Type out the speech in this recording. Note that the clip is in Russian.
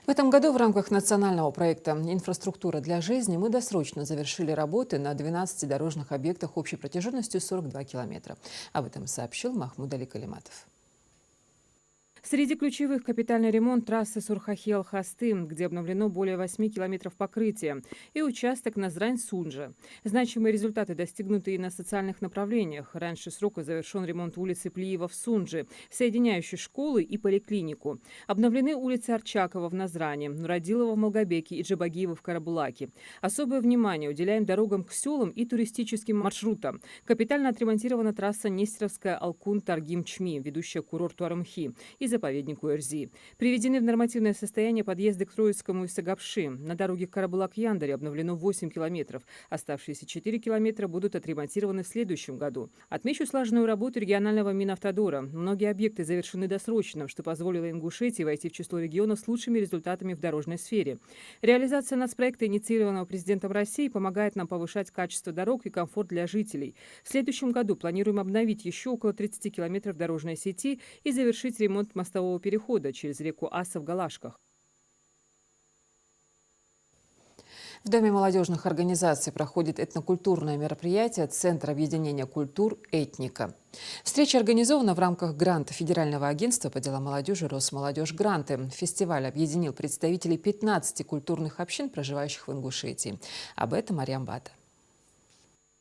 В этом году в рамках национального проекта «Инфраструктура для жизни» мы досрочно завершили работы на 12 дорожных объектах общей протяженностью 42 километра. Об этом сообщил Махмуд Али Калиматов. Среди ключевых капитальный ремонт трассы Сурхахи-Алхасты, где обновлено более 8 километров покрытия, и участок Назрань-Сунжа. Значимые результаты достигнуты и на социальных направлениях. Раньше срока завершен ремонт улицы Плиева в Сунже, соединяющей школы и поликлинику. Обновлены улицы Арчакова в Назране, Нурадилова в Малгобеке и Джабагиева в Карабулаке. Особое внимание уделяем дорогам к селам и туристическим маршрутам. Капитально отремонтирована трасса Нестеровская-Алкун-Таргим-Чми, ведущая к курорту Арымхи, и заповеднику Эрзи. Приведены в нормативное состояние подъезды к Троицкому и Сагапши. На дороге Карабулак-Яндаре обновлено 8 километров. Оставшиеся 4 километра будут отремонтированы в следующем году. Отмечу слаженную работу регионального Минавтодора. Многие объекты завершены досрочно, что позволило Ингушетии войти в число регионов с лучшими результатами в дорожной сфере. Реализация нацпроекта, инициированного президентом России, помогает нам повышать качество дорог и комфорт для жителей. В следующем году планируем обновить еще около 30 километров дорожной сети и завершить ремонт мостового перехода через реку Аса в Галашках. В Доме молодежных организаций проходит этнокультурное мероприятие Центра объединения культур «Этника». Встреча организована в рамках гранта Федерального агентства по делам молодежи «Росмолодежь Гранты». Фестиваль объединил представителей 15 культурных общин, проживающих в Ингушетии. Об этом Мариам Бата.